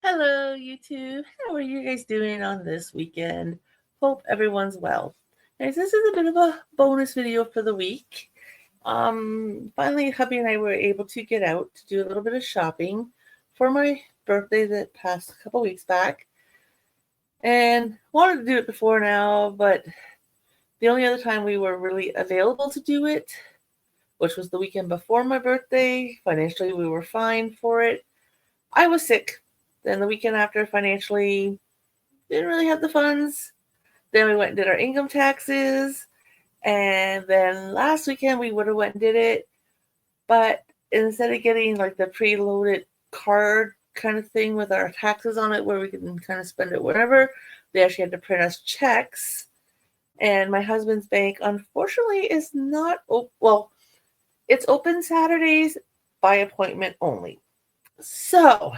Hello, YouTube. How are you guys doing on this weekend? Hope everyone's well. Guys, this is a bit of a bonus video for the week. Finally, hubby and I were able to get out to do a little bit of shopping for my birthday that passed a couple weeks back. And wanted to do it before now, but the only other time we were really available to do it, which was the weekend before my birthday. Financially, we were fine for it. I was sick. Then the weekend after, financially, didn't really have the funds. Then we went and did our income taxes. And then last weekend, we would have went and did it. But instead of getting like the preloaded card kind of thing with our taxes on it, where we can kind of spend it wherever, they actually had to print us checks. And my husband's bank, unfortunately, is not open. Well, it's open Saturdays by appointment only. So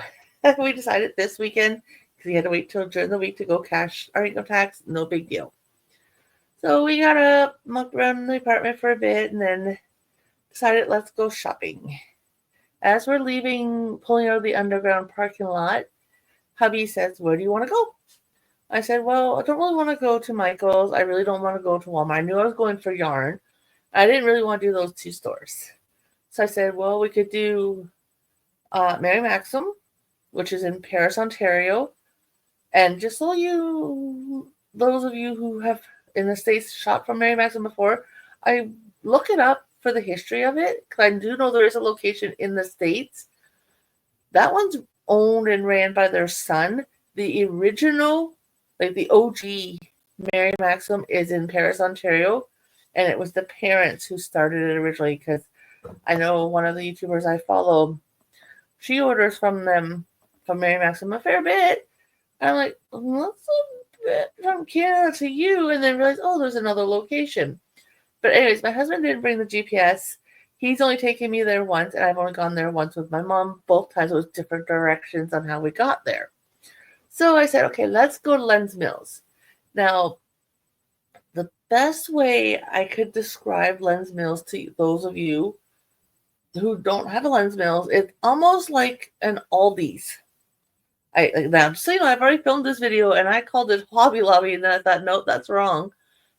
we decided this weekend, because we had to wait till during the week to go cash our income tax, no big deal. So we got up, mucked around in the apartment for a bit, and then decided let's go shopping. As we're leaving, pulling out of the underground parking lot, hubby says, "Where do you want to go?" I said, "Well, I don't really want to go to Michael's. I really don't want to go to Walmart. I knew I was going for yarn. I didn't really want to do those two stores." So I said, "Well, we could do Mary Maxim, which is in Paris, Ontario. And just so those of you who have in the States shopped from Mary Maxim before, I look it up for the history of it, because I do know there is a location in the States. That one's owned and ran by their son. The original, like the OG Mary Maxim, is in Paris, Ontario. And it was the parents who started it originally, because I know one of the YouTubers I follow, she orders from them, from Mary Maxim, a fair bit. And I'm like, "What's a bit from Canada to you?" And then realize, oh, there's another location. But anyways, my husband didn't bring the GPS. He's only taken me there once, and I've only gone there once with my mom. Both times it was different directions on how we got there. So I said, okay, let's go to Lens Mills. Now, the best way I could describe Lens Mills to those of you who don't have a Lens Mills, it's almost like an Aldi's. Now, just so you know, I've already filmed this video and I called it Hobby Lobby, and then I thought, nope, that's wrong.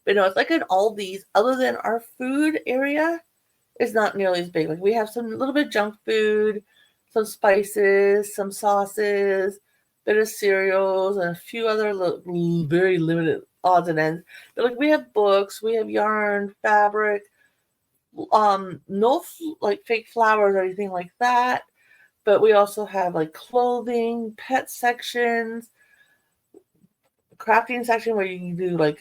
But no, it's like an Aldi's, other than our food area is not nearly as big. Like, we have some little bit of junk food, some spices, some sauces, bit of cereals, and a few other very limited odds and ends. But like, we have books, we have yarn, fabric, no like fake flowers or anything like that. But we also have like clothing, pet sections, crafting section where you can do like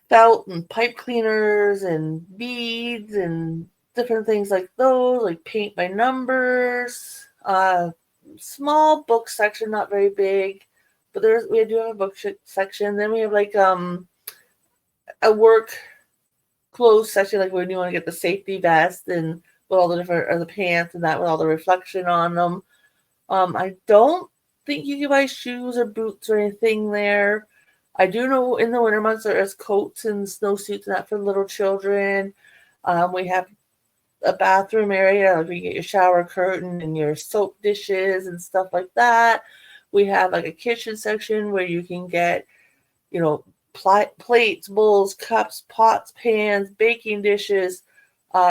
felt and pipe cleaners and beads and different things like those, like paint by numbers. Small book section, not very big, but we do have a book section. Then we have like a work clothes section, like when you want to get the safety vest and with all the different, or the pants and that with all the reflection on them. I don't think you can buy shoes or boots or anything there. I do know in the winter months there is coats and snowsuits and that for little children. We have a bathroom area where you get your shower curtain and your soap dishes and stuff like that. We have like a kitchen section where you can get, plates, bowls, cups, pots, pans, baking dishes,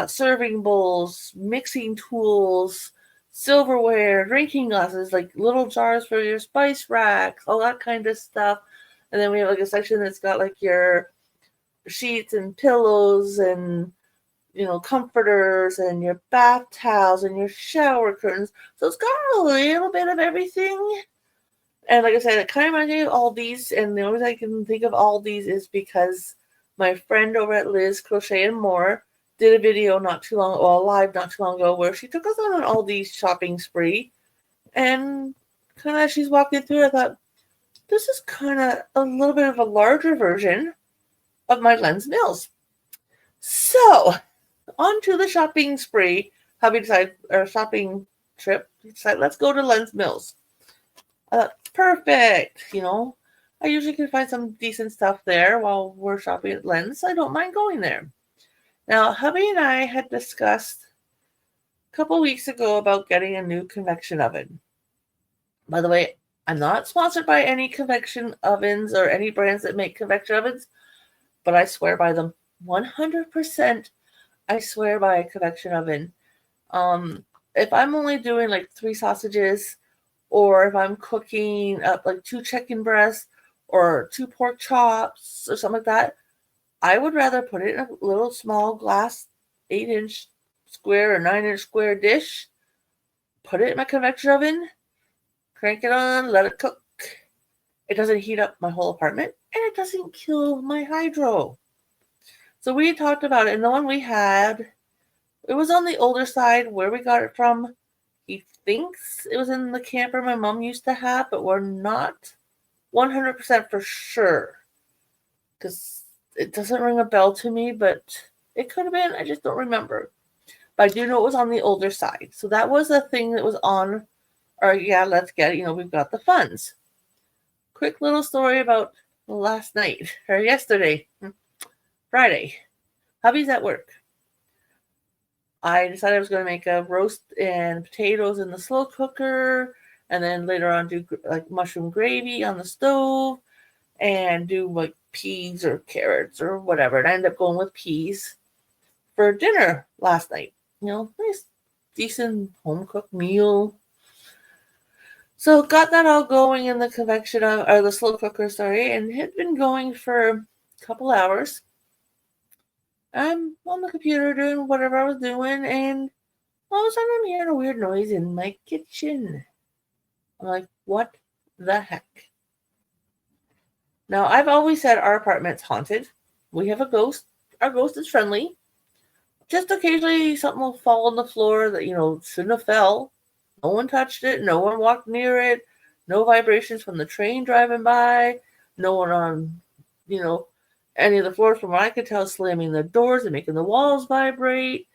serving bowls, mixing tools, silverware, drinking glasses, like little jars for your spice racks, all that kind of stuff. And then we have like a section that's got like your sheets and pillows and comforters and your bath towels and your shower curtains. So it's got a little bit of everything. And like I said, it kind of reminds me of Aldi's. And the only reason I can think of Aldi's is because my friend over at Liz Crochet and More did a video live not too long ago, where she took us on an Aldi's shopping spree. And kind of as she's walking through, I thought, this is kind of a little bit of a larger version of my Lens Mills. So, on to the shopping spree. Hubby decided, or shopping trip, he decided, let's go to Lens Mills. I thought, perfect. I usually can find some decent stuff there while we're shopping at Lens, so I don't mind going there. Now, hubby and I had discussed a couple weeks ago about getting a new convection oven. By the way, I'm not sponsored by any convection ovens or any brands that make convection ovens, but I swear by them. 100% I swear by a convection oven. If I'm only doing like 3 sausages, or if I'm cooking up like 2 chicken breasts or 2 pork chops or something like that, I would rather put it in a little small glass 8-inch square or 9-inch square dish, put it in my convection oven, crank it on, let it cook. It doesn't heat up my whole apartment, and it doesn't kill my hydro. So we talked about it, and the one we had, it was on the older side. Where we got it from, he thinks it was in the camper my mom used to have, but we're not 100% for sure because it doesn't ring a bell to me, but it could have been. I just don't remember. But I do know it was on the older side. So that was a thing that was on, or yeah, let's get it. We've got the funds. Quick little story about last night, or yesterday, Friday. Hubby's at work. I decided I was going to make a roast and potatoes in the slow cooker, and then later on do like mushroom gravy on the stove, and do like peas or carrots or whatever. And I ended up going with peas for dinner last night. Nice, decent home cooked meal. So got that all going in the convection or the slow cooker, sorry, and it had been going for a couple hours. I'm on the computer doing whatever I was doing, and all of a sudden I'm hearing a weird noise in my kitchen. I'm like, what the heck? Now, I've always said our apartment's haunted. We have a ghost. Our ghost is friendly. Just occasionally something will fall on the floor that, shouldn't have fell. No one touched it. No one walked near it. No vibrations from the train driving by. No one on, any of the floors from what I could tell slamming the doors and making the walls vibrate.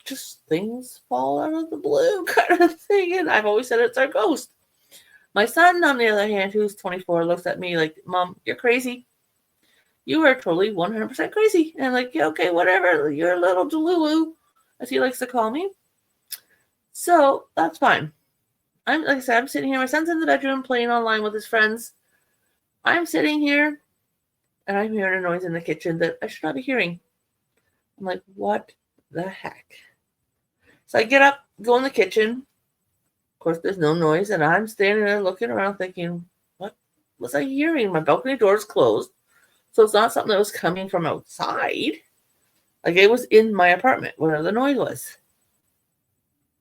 Just things fall out of the blue kind of thing. And I've always said it's our ghost. My son, on the other hand, who's 24, looks at me like, Mom, you're crazy. You are totally 100% crazy. And I'm like, yeah, okay, whatever. You're a little delulu, as he likes to call me. So that's fine. Like I said, I'm sitting here. My son's in the bedroom playing online with his friends. I'm sitting here, and I'm hearing a noise in the kitchen that I should not be hearing. I'm like, what the heck? So I get up, go in the kitchen. Of course, there's no noise, and I'm standing there looking around thinking, what was I hearing? My balcony door is closed, so it's not something that was coming from outside. Like it was in my apartment, whatever the noise was.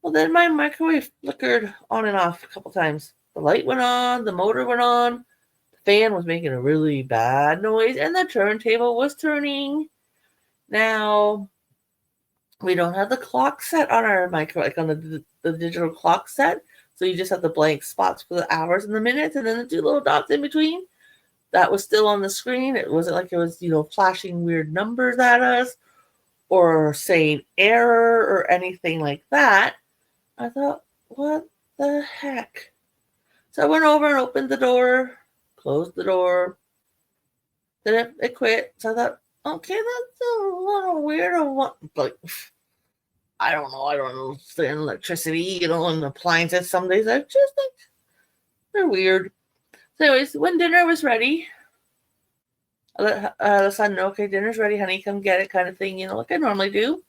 Well, then my microwave flickered on and off a couple times. The light went on, the motor went on, the fan was making a really bad noise, and the turntable was turning. Now, we don't have the clock set on our microwave, like on the digital clock set. So you just have the blank spots for the hours and the minutes, and then the 2 little dots in between. That was still on the screen. It wasn't like it was, flashing weird numbers at us or saying error or anything like that. I thought, what the heck? So I went over and opened the door, closed the door. Then it quit. So I thought, okay, that's a little weird. Like, I don't know. I don't understand electricity, and appliances. Some days I just think they're weird. So anyways, when dinner was ready, I let the son know, okay, dinner's ready, honey, come get it kind of thing, like I normally do.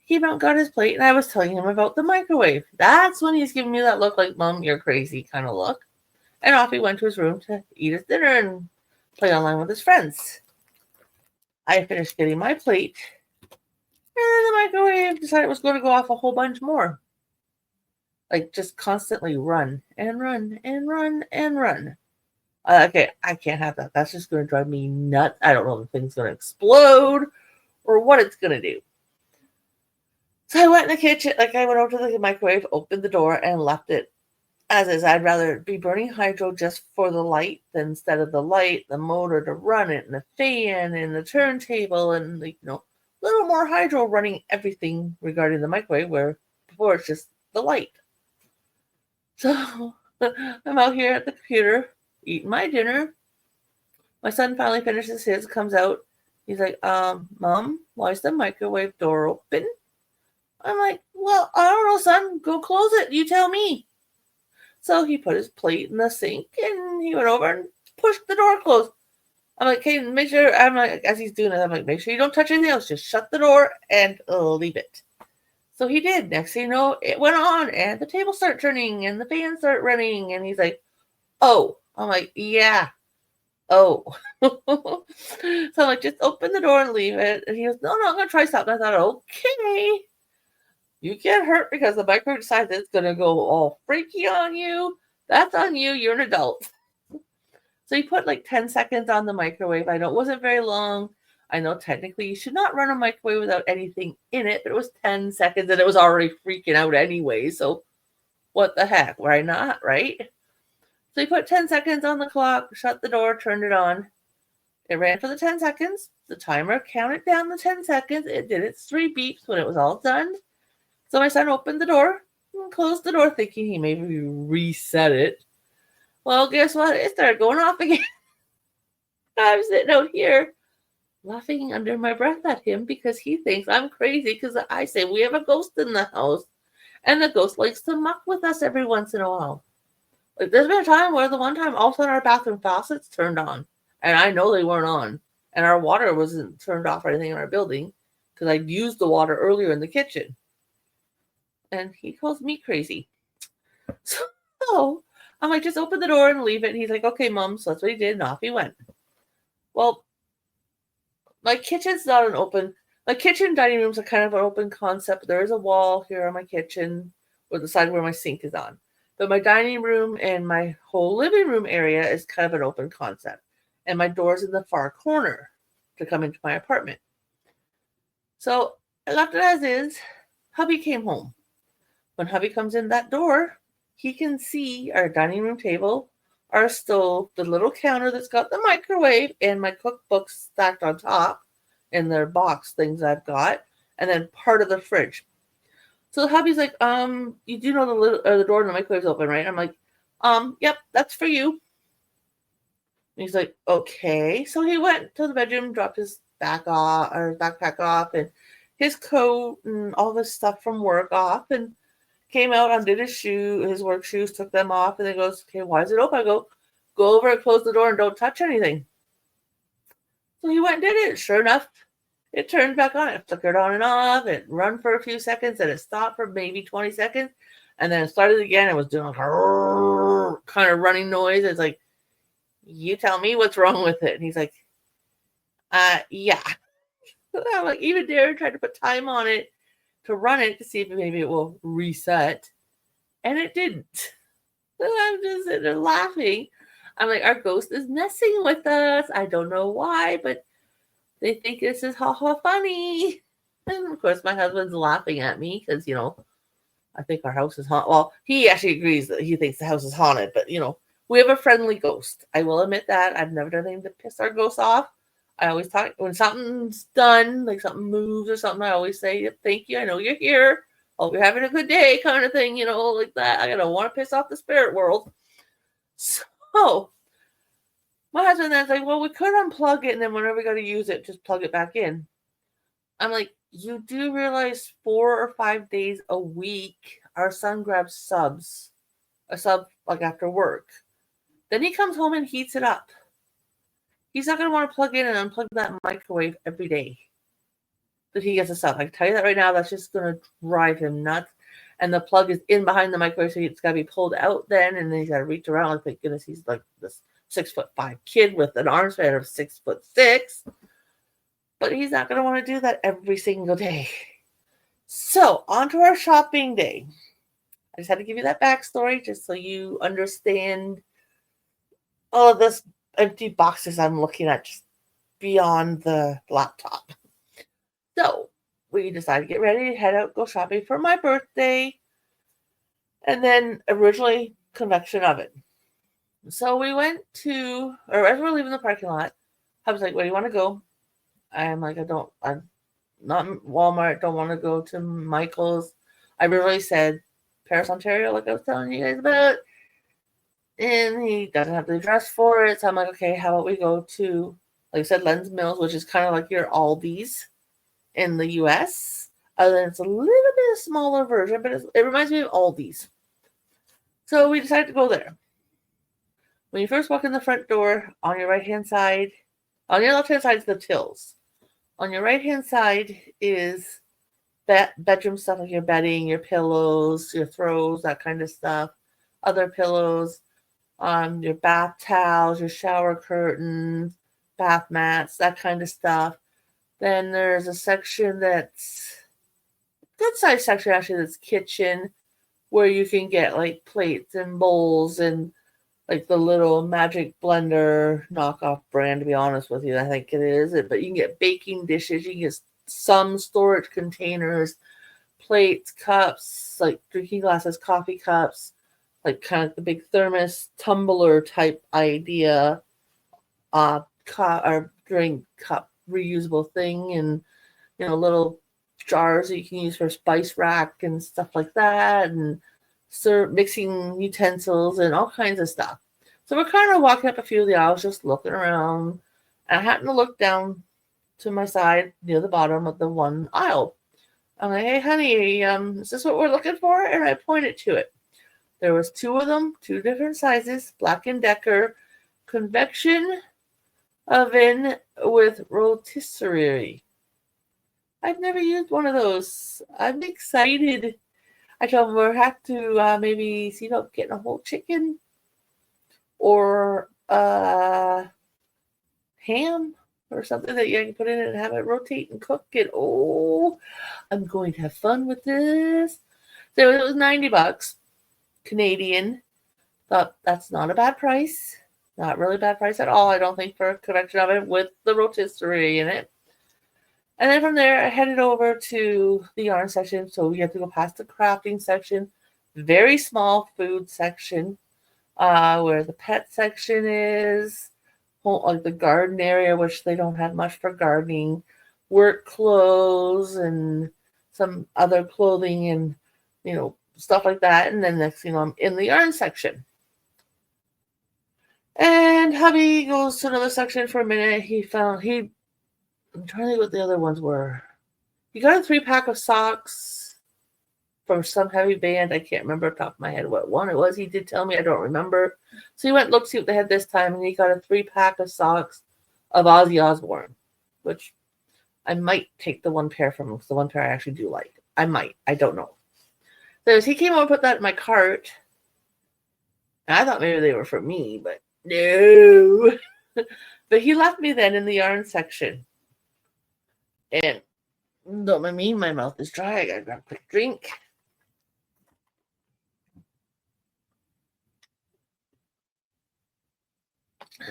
He came out and got his plate, and I was telling him about the microwave. That's when he's giving me that look like, Mom, you're crazy kind of look. And off he went to his room to eat his dinner and play online with his friends. I finished getting my plate, and the microwave decided it was going to go off a whole bunch more. Like, just constantly run and run and run and run. Okay, I can't have that. That's just going to drive me nuts. I don't know if the thing's going to explode or what it's going to do. So I went in the kitchen, I went over to the microwave, opened the door, and left it as is. I'd rather be burning hydro just for the light than instead of the light, the motor to run it, and the fan, and the turntable, and, a little more hydro running everything regarding the microwave, where before it's just the light. So I'm out here at the computer, eating my dinner. My son finally finishes his, comes out. He's like, Mom, why is the microwave door open? I'm like, well, I don't know, son. Go close it. You tell me. So he put his plate in the sink and he went over and pushed the door closed. I'm like, okay, make sure, I'm like, as he's doing it, I'm like, make sure you don't touch anything else. Just shut the door and leave it. So he did. Next thing you know, it went on and the table started turning and the fans start running. And he's like, oh. I'm like, yeah. Oh. So I'm like, just open the door and leave it. And he goes, no, I'm going to try something. I thought, okay. You get hurt because the microwave decides it's going to go all freaky on you. That's on you. You're an adult. So he put like 10 seconds on the microwave. I know it wasn't very long. I know technically you should not run a microwave without anything in it, but it was 10 seconds and it was already freaking out anyway. So what the heck? Why not, right? So he put 10 seconds on the clock, shut the door, turned it on. It ran for the 10 seconds. The timer counted down the 10 seconds. It did its 3 beeps when it was all done. So my son opened the door and closed the door thinking he maybe reset it. Well, guess what? It started going off again. I'm sitting out here laughing under my breath at him because he thinks I'm crazy because I say we have a ghost in the house and the ghost likes to muck with us every once in a while. Like there's been a time where the one time all of a sudden our bathroom faucets turned on and I know they weren't on and our water wasn't turned off or anything in our building because I used the water earlier in the kitchen. And he calls me crazy. So I'm like, just open the door and leave it. And he's like, okay, Mom. So that's what he did. And off he went. Well, my kitchen's not an open. My kitchen dining room's a kind of an open concept. There is a wall here on my kitchen or the side where my sink is on. But my dining room and my whole living room area is kind of an open concept. And my door's in the far corner to come into my apartment. So I left it as is. Hubby came home. When hubby comes in that door, he can see our dining room table, our stove, the little counter that's got the microwave, and my cookbooks stacked on top in their box things I've got, and then part of the fridge. So hubby's like, you do know the door and the microwave's open, right? I'm like, yep, that's for you. And he's like, okay. So he went to the bedroom, dropped his backpack off, and his coat and all this stuff from work off, and came out, undid his work shoes, took them off, and then goes, okay, why is it open? I go over and close the door and don't touch anything. So he went and did it. Sure enough, it turned back on. It flickered on and off. It run for a few seconds, and it stopped for maybe 20 seconds, and then it started again. It was doing a kind of running noise. It's like, you tell me what's wrong with it. And he's like, yeah. I'm like, even Darren tried to put time on it to run it to see if maybe it will reset, and it didn't. I'm just sitting there laughing. I'm like, our ghost is messing with us. I don't know why, but they think this is funny. And of course, my husband's laughing at me because, I think our house is haunted. Well, he actually agrees that he thinks the house is haunted, but, we have a friendly ghost. I will admit that. I've never done anything to piss our ghosts off. I always talk when something's done, like something moves or something. I always say, "Thank you. I know you're here. Hope you're having a good day," kind of thing, like that. I don't want to piss off the spirit world. So my husband then's like, "Well, we could unplug it, and then whenever we got to use it, just plug it back in." I'm like, "You do realize 4 or 5 days a week, our son grabs a sub like after work. Then he comes home and heats it up. He's not going to want to plug in and unplug that microwave every day that he gets a sub. I can tell you that right now. That's just going to drive him nuts. And the plug is in behind the microwave, so it's got to be pulled out then, and then he's got to reach around. Like, thank goodness he's like this 6'5" kid with an arm span of 6'6". But he's not going to want to do that every single day. So, on to our shopping day. I just had to give you that backstory just so you understand all of this empty boxes I'm looking at just beyond the laptop. So we decided to get ready to head out, go shopping for my birthday, and then originally convection oven. So we went to, or as we're leaving the parking lot, I was like, "Where do you want to go?" I'm like, I'm not Walmart, don't want to go to Michael's. I really said Paris, Ontario, like I was telling you guys about. And he doesn't have the address for it. So I'm like, okay, how about we go to, like I said, Lens Mills, which is kind of like your Aldi's in the US. Other than it's a little bit smaller version, but it reminds me of Aldi's. So we decided to go there. When you first walk in the front door, on your right-hand side, on your left-hand side is the tills. On your right-hand side is bedroom stuff like your bedding, your pillows, your throws, that kind of stuff, other pillows, your bath towels, your shower curtains, bath mats, that kind of stuff. Then there's a section that's good size section actually that's kitchen, where you can get like plates and bowls and like the little Magic Blender knockoff brand, to be honest with you, I think it is. But you can get baking dishes, you can get some storage containers, plates, cups, like drinking glasses, coffee cups, like kind of the big thermos tumbler type idea, or drink cup reusable thing, and little jars that you can use for spice rack and stuff like that, and mixing utensils and all kinds of stuff. So we're kind of walking up a few of the aisles, just looking around. And I happened to look down to my side near the bottom of the one aisle. I'm like, "Hey, honey, is this what we're looking for?" And I pointed to it. There was two of them, two different sizes, Black & Decker convection oven with rotisserie. I've never used one of those. I'm excited. I told him we'll have to maybe see about getting a whole chicken or ham or something that you can put in it and have it rotate and cook it. Oh, I'm going to have fun with this. So it was $90 Canadian. Thought that's not a bad price. Not really bad price at all, I don't think, for a convection oven with the rotisserie in it. And then from there, I headed over to the yarn section. So we have to go past the crafting section, very small food section, where the pet section is, like the garden area, which they don't have much for gardening, work clothes and some other clothing and, stuff like that. And then next thing I'm in the yarn section. And hubby goes to another section for a minute. I'm trying to think what the other ones were. He got a 3-pack of socks from some heavy band. I can't remember off the top of my head what one it was. He did tell me. I don't remember. So he went and looked to see what they had this time, and he got a 3-pack of socks of Ozzy Osbourne, which I might take the one pair from him, because the one pair I actually do like. I might. I don't know. So as he came over and put that in my cart, and I thought maybe they were for me, but no. But he left me then in the yarn section. And don't mind me, my mouth is dry. I gotta grab a quick drink.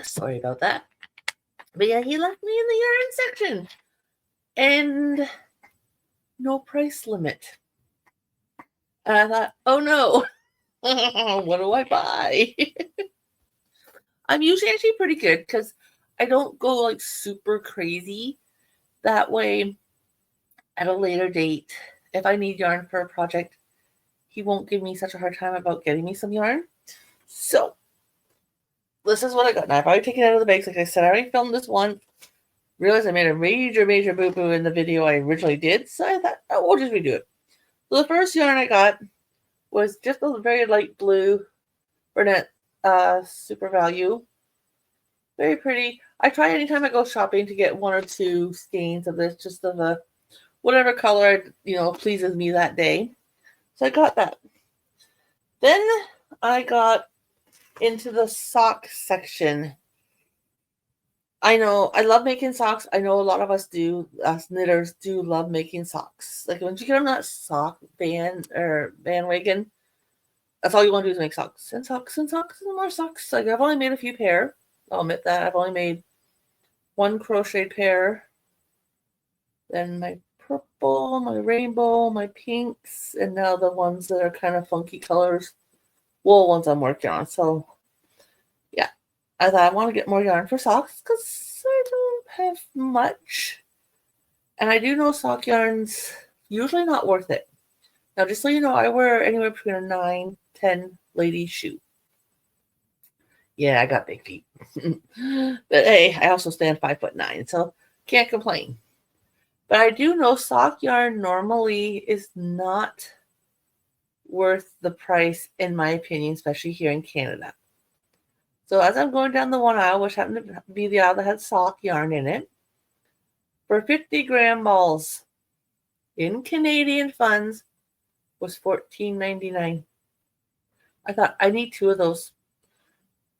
Sorry about that. But yeah, he left me in the yarn section. And no price limit. And I thought, oh no, what do I buy? I'm usually actually pretty good because I don't go like super crazy. That way, at a later date, if I need yarn for a project, he won't give me such a hard time about getting me some yarn. So, this is what I got. Now, I've already taken it out of the bags. Like I said, I already filmed this one. Realized I made a major, major boo-boo in the video I originally did. So I thought, oh, we'll just redo it. So the first yarn I got was just a very light blue Burnett Super Value. Very pretty. I try anytime I go shopping to get 1 or 2 skeins of this, just of a whatever color, pleases me that day. So I got that. Then I got into the sock section. I know I love making socks. I know a lot of us do. Us knitters do love making socks. Like once you get on that sock bandwagon, that's all you want to do is make socks and socks and socks and more socks. Like I've only made a few pair. I'll admit that. I've only made 1 crocheted pair. Then my purple, my rainbow, my pinks, and now the ones that are kind of funky colors. Wool ones I'm working on. So, yeah. I thought I want to get more yarn for socks because I don't have much. And I do know sock yarn's usually not worth it. Now, just so you know, I wear anywhere between a 9, 10 lady shoe. Yeah, I got big feet. But hey, I also stand 5'9", so can't complain. But I do know sock yarn normally is not worth the price, in my opinion, especially here in Canada. So as I'm going down the one aisle, which happened to be the aisle that had sock yarn in it, for 50-gram balls in Canadian funds was $14.99. I thought, I need 2 of those.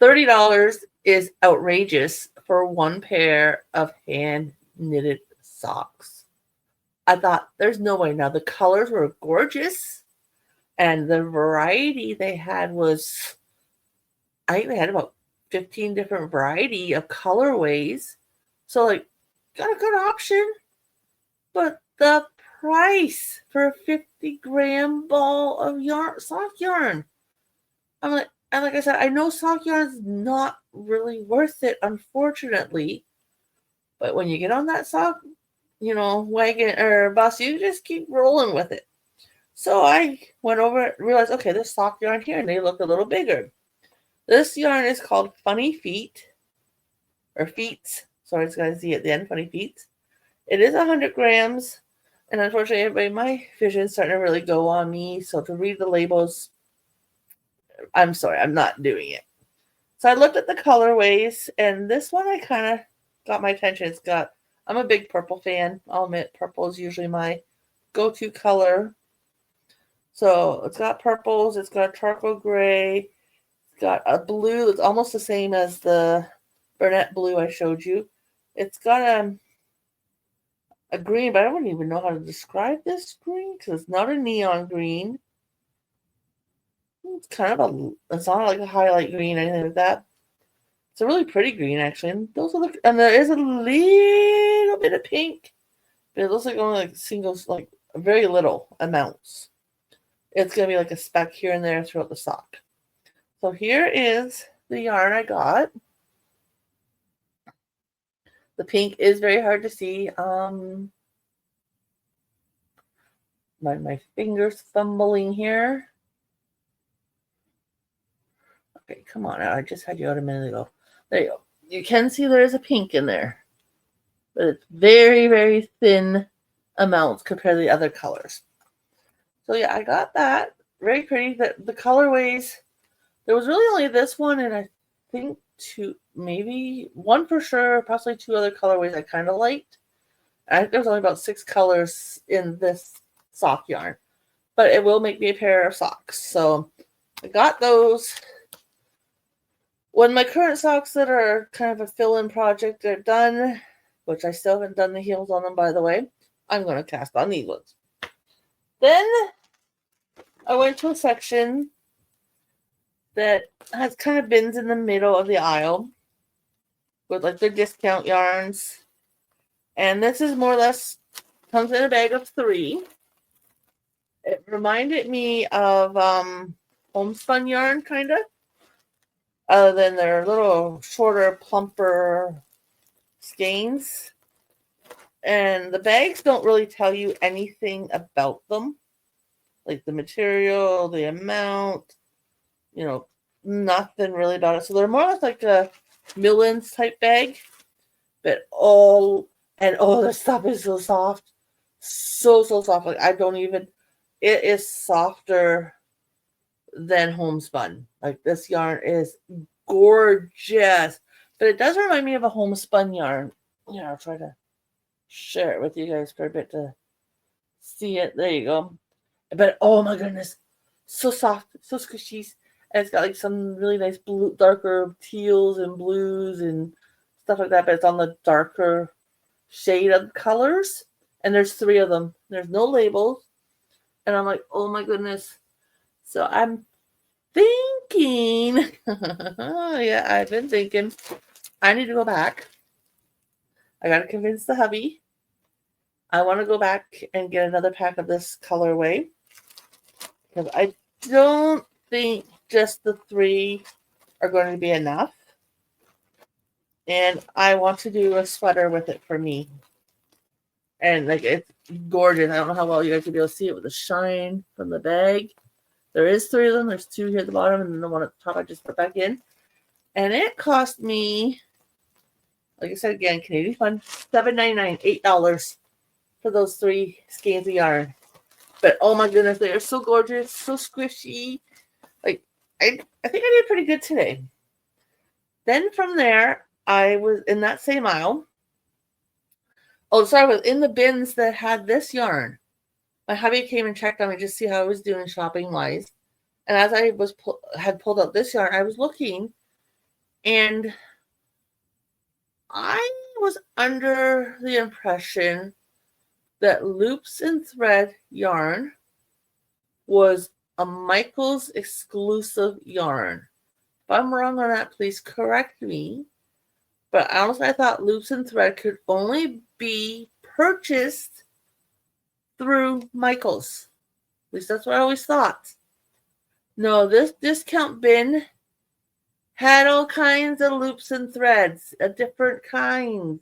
$30 is outrageous for one pair of hand knitted socks. I thought, there's no way. Now the colors were gorgeous, and the variety they had was, I think they had about 15 different variety of colorways. So like, got a good option. But the price for a 50-gram ball of yarn, sock yarn. I'm like, and like I said, I know sock yarn is not really worth it, unfortunately. But when you get on that sock, wagon or bus, you just keep rolling with it. So I went over and realized, okay, there's sock yarn here, and they look a little bigger. This yarn is called Funny Feet, or Feets. Sorry, it's got a Z at the end, Funny Feet. It is 100 grams, and unfortunately, everybody, my vision's starting to really go on me. So to read the labels, I'm sorry, I'm not doing it. So I looked at the colorways, and this one I kind of got my attention. I'm a big purple fan. I'll admit, purple is usually my go-to color. So it's got purples, it's got charcoal gray, it's got a blue that's almost the same as the Burnett blue I showed you. It's got a green, but I don't even know how to describe this green because it's not a neon green. It's kind of it's not like a highlight green or anything like that. It's a really pretty green, actually. And there is a little bit of pink, but it looks like only like singles, like very little amounts. It's going to be like a speck here and there throughout the sock. So here is the yarn I got. The pink is very hard to see. My fingers fumbling here. Okay, come on. I just had you out a minute ago. There you go. You can see there is a pink in there, but it's very, very thin amounts compared to the other colors. So yeah, I got that. Very pretty. The colorways, there was really only this one, and I think maybe one for sure, possibly 2 other colorways I kind of liked. I think there was only about 6 colors in this sock yarn, but it will make me a pair of socks. So I got those. When my current socks that are kind of a fill-in project are done, which I still haven't done the heels on them, by the way, I'm going to cast on these ones. Then I went to a section that has kind of bins in the middle of the aisle with like their discount yarns. And this is more or less, comes in a bag of 3. It reminded me of homespun yarn, kind of. Other than their little shorter, plumper skeins. And the bags don't really tell you anything about them. Like the material, the amount, nothing really about it. So they're more or less like a Millens type bag. But the stuff is so soft. So soft. Like it is softer than homespun. Like this yarn is gorgeous, but it does remind me of a homespun yarn. I'll try to share it with you guys for a bit to see it. There you go. But oh my goodness, so soft, so squishy, and it's got like some really nice blue, darker teals and blues and stuff like that. But it's on the darker shade of colors, and there's 3 of them. There's no labels, and I'm like, oh my goodness. So I'm thinking, yeah, I've been thinking, I need to go back. I got to convince the hubby. I want to go back and get another pack of this colorway because I don't think just the 3 are going to be enough. And I want to do a sweater with it for me. And like it's gorgeous. I don't know how well you guys will be able to see it with the shine from the bag. There is 3 of them. There's 2 here at the bottom, and then the one at the top I just put back in. And it cost me, like I said again, Canadian fund, $7.99, $8 for those 3 skeins of yarn. But oh my goodness, they are so gorgeous, so squishy. Like I think I did pretty good today. Then from there, I was in that same aisle. Oh, sorry, I was in the bins that had this yarn. My hubby came and checked on me just to see how I was doing shopping wise. And as I had pulled out this yarn, I was looking, and I was under the impression that Loops and Thread yarn was a Michaels exclusive yarn. If I'm wrong on that, please correct me. But honestly, I thought Loops and Thread could only be purchased through Michaels. At least that's what I always thought. No, this discount bin had all kinds of loops and threads, different kinds.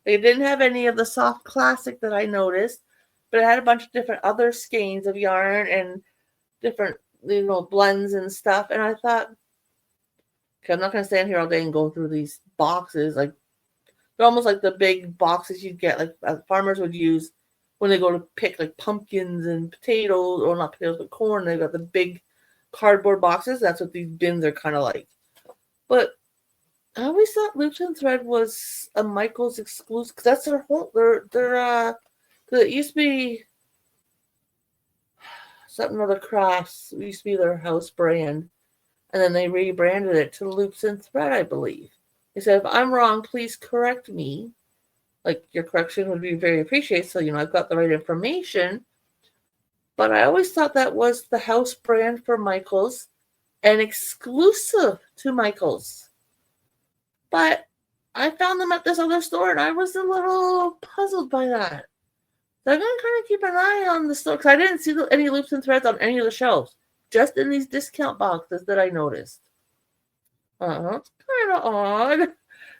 It didn't have any of the soft classic that I noticed, but it had a bunch of different other skeins of yarn and different, blends and stuff. And I thought, okay, I'm not going to stand here all day and go through these boxes. Like, they're almost like the big boxes you'd get, like farmers would use when they go to pick like pumpkins and potatoes, or not potatoes, but corn. They've got the big cardboard boxes. That's what these bins are kind of like. But I always thought Loops and Thread was a Michaels exclusive, because that's their whole, cause it used to be something other crafts. It used to be their house brand, and then they rebranded it to Loops and Thread, I believe. They said, if I'm wrong, please correct me. Like, your correction would be very appreciated, so I've got the right information. But I always thought that was the house brand for Michaels and exclusive to Michaels. But I found them at this other store, and I was a little puzzled by that. So I'm going to kind of keep an eye on the store, because I didn't see any loops and threads on any of the shelves, just in these discount boxes that I noticed. It's kind of odd.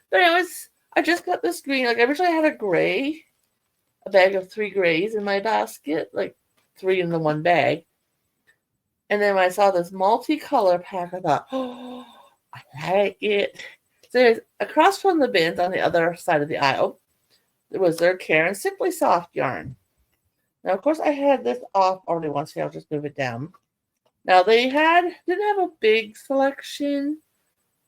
But anyways, I just got this green. Like, I wish I had a bag of 3 grays in my basket, like 3 in the one bag. And then when I saw this multicolor pack, I thought, oh, I like it. So anyways, across from the bins on the other side of the aisle, there was their Care and Simply Soft yarn. Now, of course, I had this off already once, so I'll just move it down. Now, they didn't have a big selection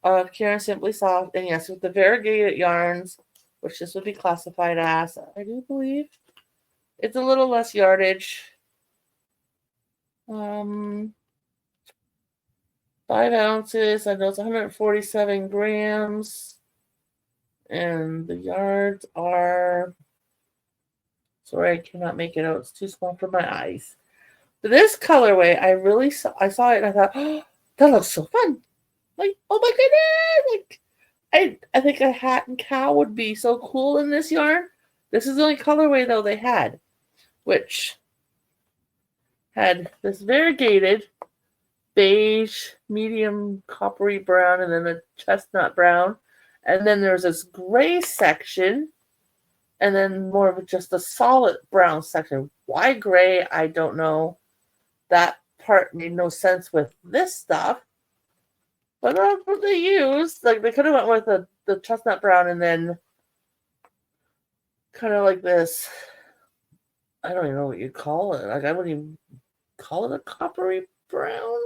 of Care and Simply Soft, and yes, with the variegated yarns, which this would be classified as, I do believe. It's a little less yardage. 5 ounces. I know it's 147 grams. And the yards are... Sorry, I cannot make it out. It's too small for my eyes. But this colorway, I saw it and I thought, oh, that looks so fun. Like, oh my goodness! Like, I think a hat and cow would be so cool in this yarn. This is the only colorway, though, they had, which had this variegated beige, medium coppery brown, and then a chestnut brown. And then there's this gray section, and then more of just a solid brown section. Why gray? I don't know. That part made no sense with this stuff. But that's what they used. Like, they could have went with the chestnut brown and then kind of like this. I don't even know what you'd call it. Like, I wouldn't even call it a coppery brown.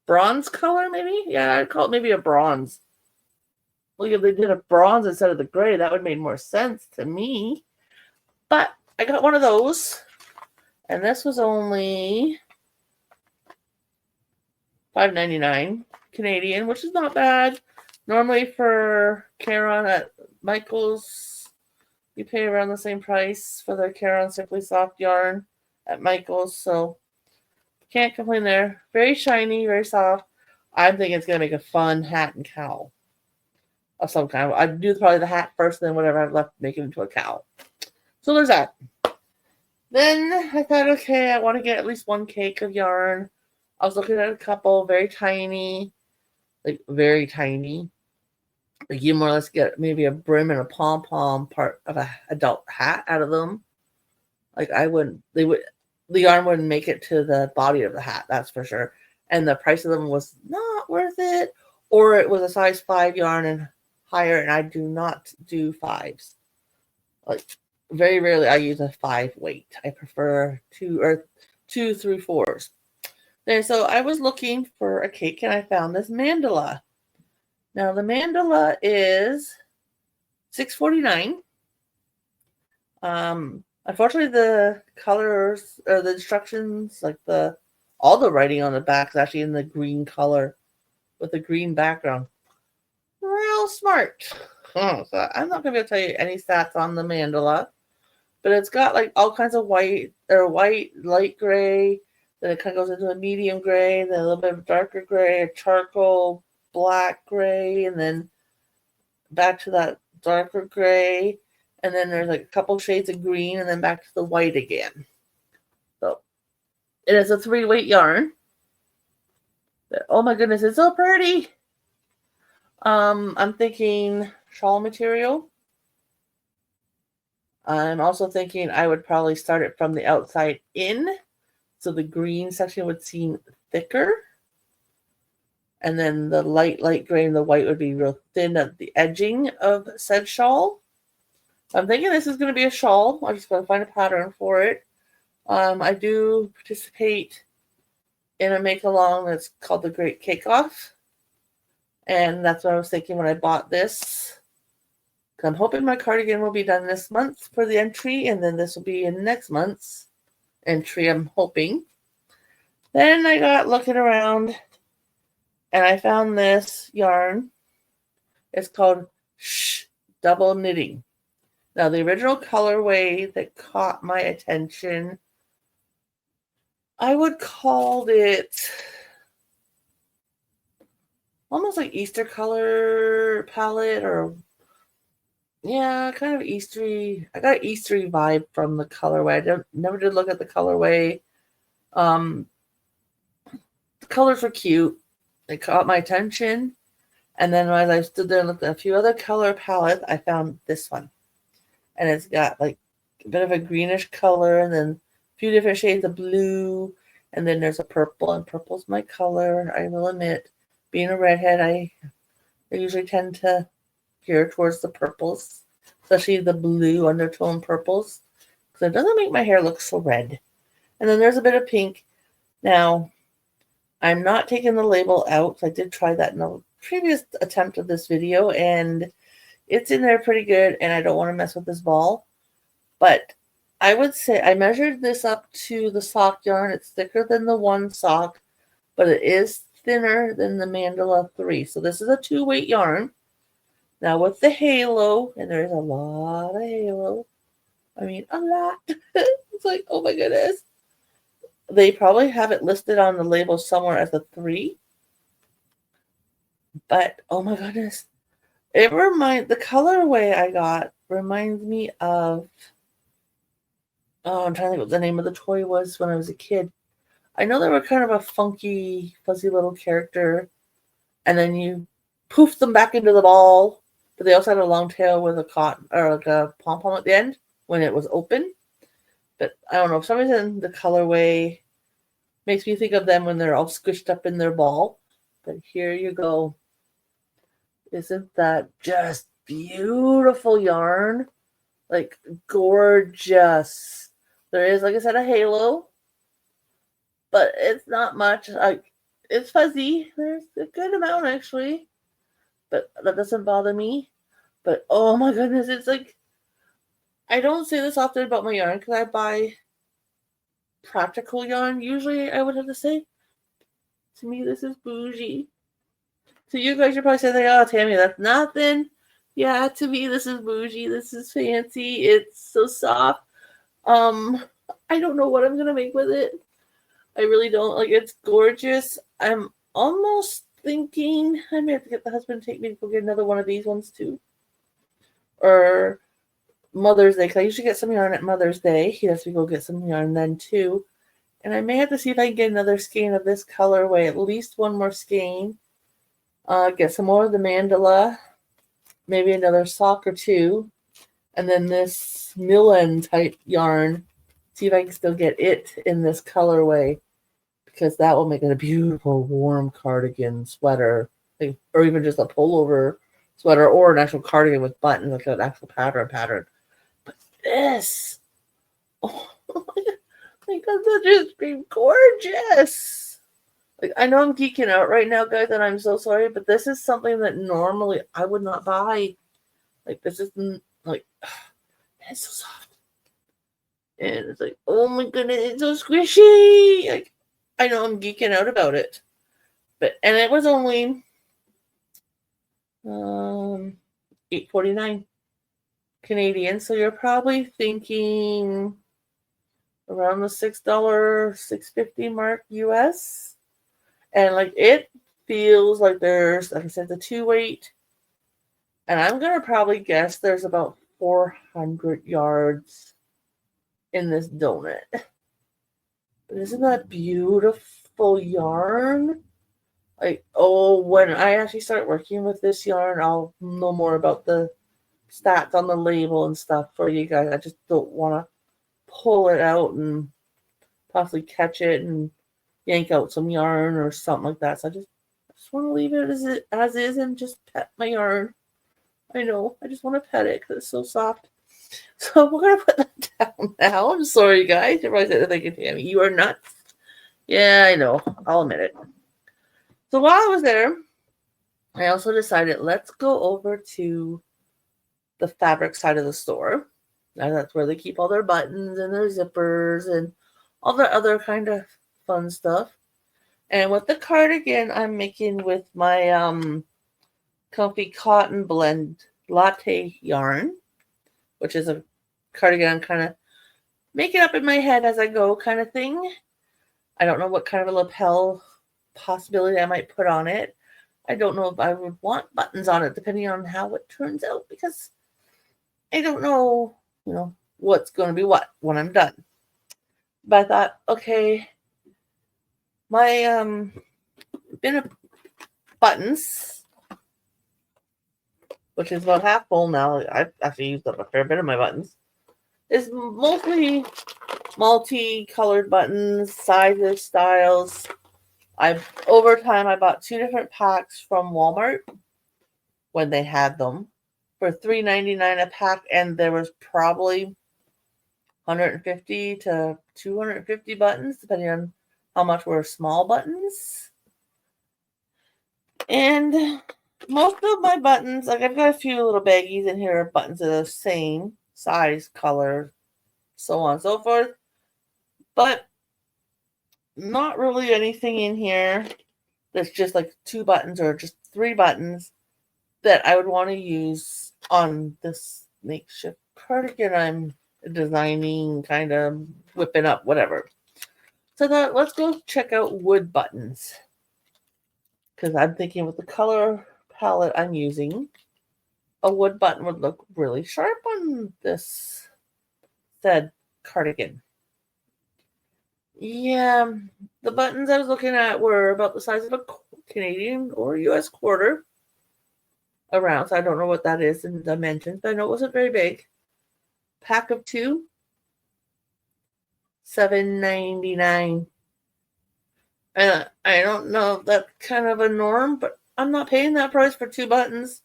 Bronze color, maybe? Yeah, I'd call it maybe a bronze. Well, if they did a bronze instead of the gray, that would have made more sense to me. But I got one of those, and this was only $5.99 Canadian, which is not bad. Normally for Caron at Michaels, you pay around the same price for the Caron Simply Soft yarn at Michaels, so can't complain there. Very shiny, very soft. I'm thinking it's going to make a fun hat and cowl of some kind. I'd do probably the hat first, then whatever I've left, make it into a cowl. So there's that. Then I thought, okay, I want to get at least 1 cake of yarn. I was looking at a couple, very tiny, like very tiny. Like, you more or less get maybe a brim and a pom-pom part of an adult hat out of them. Like, the yarn wouldn't make it to the body of the hat, that's for sure. And the price of them was not worth it. Or it was a size 5 yarn and higher, and I do not do 5s. Like, very rarely I use a 5 weight. I prefer 2 2 through 4s. And so I was looking for a cake and I found this mandala. Now the mandala is $6.49. Unfortunately, the colors or the instructions, like all the writing on the back is actually in the green color with a green background. Real smart. So I'm not gonna be able to tell you any stats on the mandala, but it's got like all kinds of white, light gray. Then it kind of goes into a medium gray, then a little bit of darker gray, a charcoal, black gray, and then back to that darker gray. And then there's like a couple shades of green, and then back to the white again. So it is a 3-weight yarn. But, oh my goodness, it's so pretty. I'm thinking shawl material. I'm also thinking I would probably start it from the outside in, so the green section would seem thicker. And then the light gray and the white would be real thin at the edging of said shawl. I'm thinking this is going to be a shawl. I'm just going to find a pattern for it. I do participate in a make-along that's called the Great Cake-Off. And that's what I was thinking when I bought this. I'm hoping my cardigan will be done this month for the entry, and then this will be in next month's entry, I'm hoping. Then I got looking around, and I found this yarn. It's called Shh Double Knitting. Now, the original colorway that caught my attention, I would call it almost like Easter color palette, or yeah, kind of Eastery. I got an Eastery vibe from the colorway. I never did look at the colorway. The colors were cute. They caught my attention. And then as I stood there and looked at a few other color palettes, I found this one. And it's got like a bit of a greenish color, and then a few different shades of blue. And then there's a purple, and purple's my color. I will admit, being a redhead, I usually tend to gear towards the purples, especially the blue undertone purples, because it doesn't make my hair look so red. And then there's a bit of pink. Now, I'm not taking the label out. I did try that in a previous attempt of this video, and it's in there pretty good, and I don't want to mess with this ball. But I would say I measured this up to the sock yarn. It's thicker than the one sock, but it is thinner than the Mandala 3. So this is a 2-weight yarn. Now with the halo, and there's a lot of halo. I mean, a lot. It's like, oh my goodness. They probably have it listed on the label somewhere as a 3. But, oh my goodness. The colorway I got reminds me of, I'm trying to think what the name of the toy was when I was a kid. I know they were kind of a funky, fuzzy little character, and then you poof them back into the ball, but they also had a long tail with a cotton, or like a pom-pom at the end when it was open. But I don't know, for some reason the colorway makes me think of them when they're all squished up in their ball. But here you go. Isn't that just beautiful yarn? Like, gorgeous. There is, like I said, a halo, but it's not much. It's fuzzy. There's a good amount, actually, but that doesn't bother me. But, oh my goodness, it's like, I don't say this often about my yarn because I buy practical yarn, usually, I would have to say. To me, this is bougie. To you guys, you're probably saying, oh, Tammy, that's nothing. Yeah, to me, this is bougie. This is fancy. It's so soft. I don't know what I'm going to make with it. I really don't. Like, it's gorgeous. I'm almost thinking I may have to get the husband to take me to go get another one of these ones, too. Or Mother's Day, because I usually get some yarn at Mother's Day. He has to go get some yarn then, too. And I may have to see if I can get another skein of this colorway, at least one more skein. Get some more of the mandala, maybe another sock or two, and then this Milan type yarn. See if I can still get it in this colorway, because that will make it a beautiful warm cardigan sweater, or even just a pullover sweater, or an actual cardigan with buttons, like an actual pattern. But this, oh my God, Like, that's just be gorgeous. Like, I know I'm geeking out right now, guys, and I'm so sorry, but this is something that normally I would not buy. Like, this is like, it's so soft. And it's like, oh my goodness, it's so squishy. Like, I know I'm geeking out about it. And it was only $8.49 Canadian. So you're probably thinking around the $6, $6.50 mark US. And like, it feels like there's, like I said, the 2-weight. And I'm going to probably guess there's about 400 yards in this donut. But isn't that beautiful yarn? Like, oh, when I actually start working with this yarn, I'll know more about the stats on the label and stuff for you guys. I just don't want to pull it out and possibly catch it and yank out some yarn or something like that. So I just want to leave it as is and just pet my yarn. I know, I just want to pet it because it's so soft. So we're going to put that down now. I'm sorry, guys. Everybody's thinking, Tammy, you are nuts. Yeah, I know. I'll admit it. So while I was there, I also decided, let's go over to the fabric side of the store. And that's where they keep all their buttons and their zippers and all the other kind of fun stuff. And with the cardigan, I'm making with my Comfy Cotton Blend Latte yarn, which is a cardigan I'm kind of making up in my head as I go kind of thing. I don't know what kind of a lapel possibility I might put on it. I don't know if I would want buttons on it depending on how it turns out, because I don't know, what's going to be what when I'm done. But I thought, okay, my bin of buttons, which is about half full now, I've actually used up a fair bit of my buttons, is mostly multi-colored buttons, sizes, styles. Over time, I bought 2 different packs from Walmart when they had them for $3.99 a pack, and there was probably 150 to 250 buttons, depending on how much were small buttons. And most of my buttons, like I've got a few little baggies in here of buttons that are the same size, color, so on and so forth. But not really anything in here that's just like 2 buttons or just 3 buttons that I would want to use on this makeshift cardigan I'm designing, kind of whipping up, whatever. So let's go check out wood buttons, because I'm thinking with the color palette I'm using, a wood button would look really sharp on this said cardigan. Yeah, the buttons I was looking at were about the size of a Canadian or US quarter around. So I don't know what that is in dimensions, but I know it wasn't very big. Pack of 2, $7.99. And I don't know if that's kind of a norm, but I'm not paying that price for 2 buttons,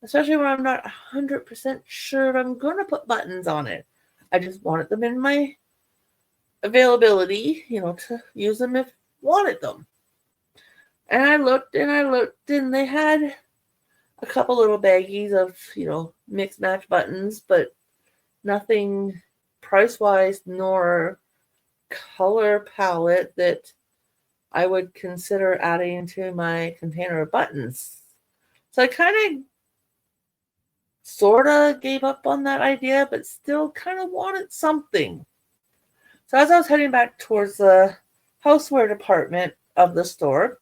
especially when I'm not 100% sure if I'm going to put buttons on it. I just wanted them in my availability, to use them if wanted them. And I looked, and they had a couple little baggies of, mixed match buttons, but nothing price-wise nor color palette that I would consider adding to my container of buttons. So I kind of sort of gave up on that idea, but still kind of wanted something. So as I was heading back towards the houseware department of the store,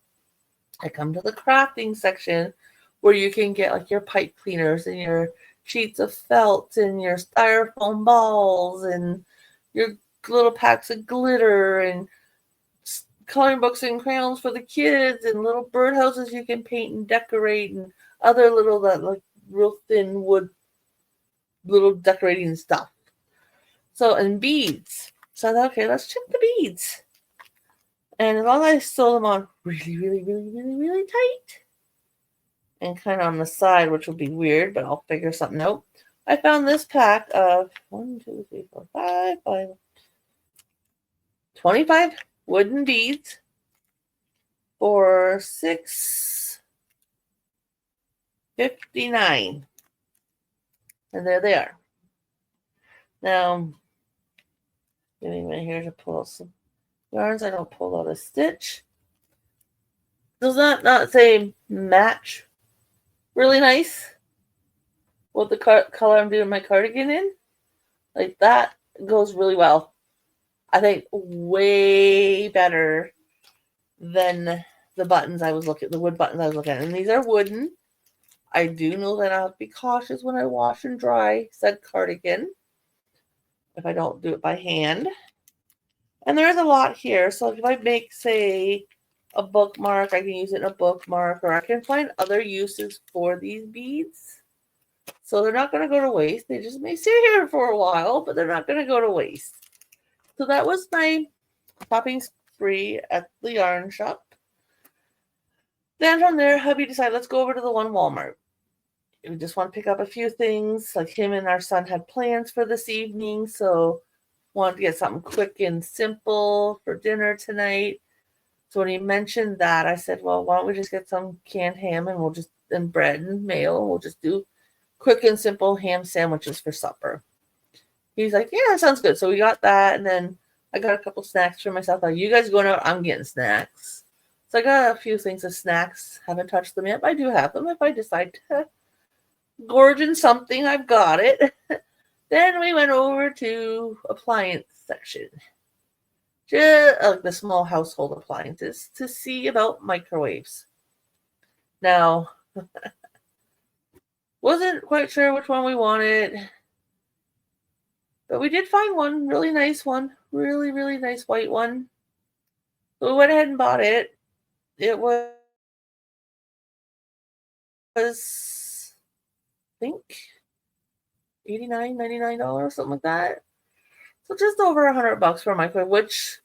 I come to the crafting section where you can get like your pipe cleaners and your sheets of felt and your styrofoam balls and your little packs of glitter and coloring books and crayons for the kids and little birdhouses you can paint and decorate and other little like real thin wood little decorating stuff. So, and beads. So I thought, okay, let's check the beads. And as long as I sew them on really, really, really, really, really tight and kind of on the side, which will be weird, but I'll figure something out. I found this pack of 1, 2, 3, 4, 5, 25 wooden beads for $6.59. And there they are. Now, getting right here to pull some yarns. I don't pull out a stitch. Does that not say match really nice with the color I'm doing my cardigan in? Like, that goes really well. I think way better than the buttons I was looking, the wood buttons I was looking at. And these are wooden. I do know that I have to be cautious when I wash and dry said cardigan if I don't do it by hand. And there's a lot here. So if I make, say, a bookmark, I can use it in a bookmark, or I can find other uses for these beads. So they're not going to go to waste. They just may sit here for a while, but they're not going to go to waste. So that was my shopping spree at the yarn shop. Then from there, hubby decided, let's go over to the one Walmart. We just want to pick up a few things. Like, him and our son had plans for this evening, so wanted to get something quick and simple for dinner tonight. So when he mentioned that, I said, well, why don't we just get some canned ham and bread and mayo. We'll just do quick and simple ham sandwiches for supper. He's like, yeah, that sounds good. So we got that, and then I got a couple snacks for myself. Like, you guys going out? I'm getting snacks. So I got a few things of snacks. Haven't touched them yet, but I do have them. If I decide to gorge in something, I've got it. Then we went over to appliance section. Just like the small household appliances to see about microwaves. Now, wasn't quite sure which one we wanted, but we did find one, really nice one, really, really nice white one. So we went ahead and bought it. It was, I think, $89, $99, something like that. So just over $100 for a microwave, which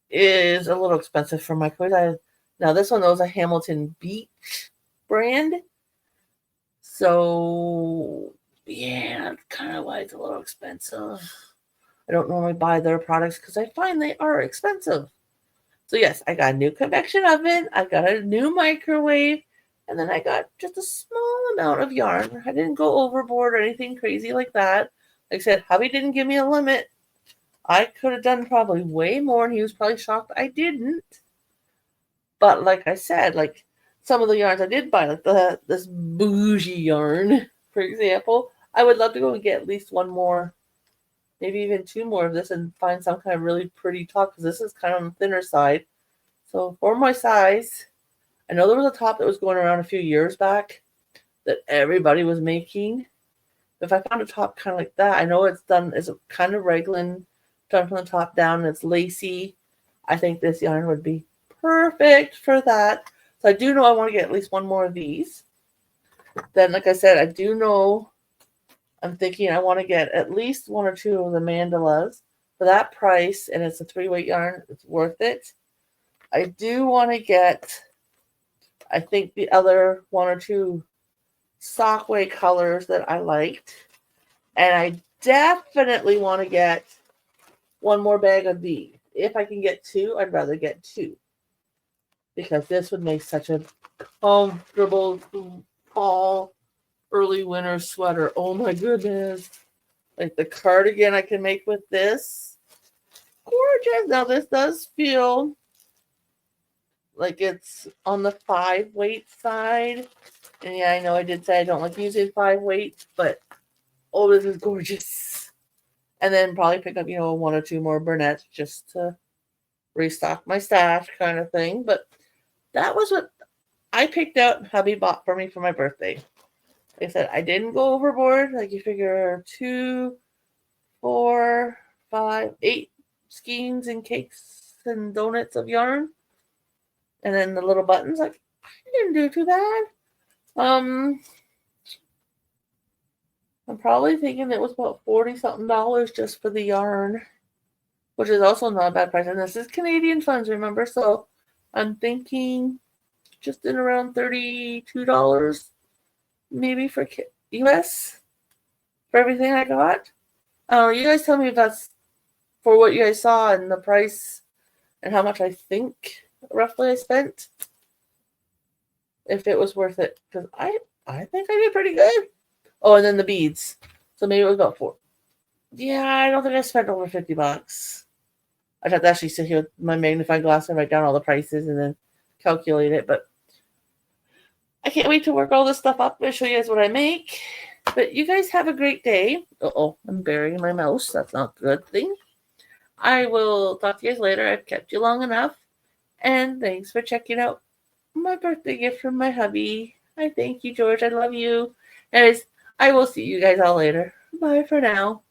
is a little expensive for microwaves. Now this one was a Hamilton Beach brand. So yeah, that's kind of why it's a little expensive. I don't normally buy their products because I find they are expensive. So yes, I got a new convection oven, I got a new microwave, and then I got just a small amount of yarn. I didn't go overboard or anything crazy like that. Like I said, hubby didn't give me a limit. I could have done probably way more, and he was probably shocked I didn't. But like I said, like some of the yarns I did buy, like this bougie yarn, for example, I would love to go and get at least one more, maybe even two more of this, and find some kind of really pretty top, because this is kind of on the thinner side. So for my size, I know there was a top that was going around a few years back that everybody was making. If I found a top kind of like that, I know it's kind of raglan, done from the top down, and it's lacy. I think this yarn would be perfect for that. So I do know I want to get at least one more of these. Then, like I said, I do know I'm thinking I want to get at least one or two of the mandalas for that price, and it's a 3-weight yarn. It's worth it. I do want to get, I think, the other one or two Sockway colors that I liked. And I definitely want to get one more bag of these. If I can get two, I'd rather get two, because this would make such a comfortable fall, early winter sweater. Oh my goodness. Like the cardigan I can make with this. Gorgeous. Now this does feel like it's on the 5-weight side. And yeah, I know I did say I don't like using 5 weights, but oh, this is gorgeous. And then probably pick up, one or two more Burnett's just to restock my stash kind of thing. But that was what I picked out and hubby bought for me for my birthday. Like I said, I didn't go overboard. Like you figure 2, 4, 5, 8 skeins and cakes and donuts of yarn. And then the little buttons, like, I didn't do too bad. I'm probably thinking it was about $40-something just for the yarn, which is also not a bad price. And this is Canadian funds, remember? So I'm thinking just in around $32 maybe for US for everything I got. You guys tell me if that's for what you guys saw and the price and how much I think roughly I spent, if it was worth it, because I think I did pretty good. Oh, and then the beads, so maybe it was about four. Yeah, I don't think I spent over $50. I'd have to actually sit here with my magnifying glass and write down all the prices and then calculate it. But I can't wait to work all this stuff up and show you guys what I make. But you guys have a great day. Uh-oh, I'm burying my mouse. That's not a good thing. I will talk to you guys later. I've kept you long enough. And thanks for checking out my birthday gift from my hubby. I thank you, George. I love you. Anyways, I will see you guys all later. Bye for now.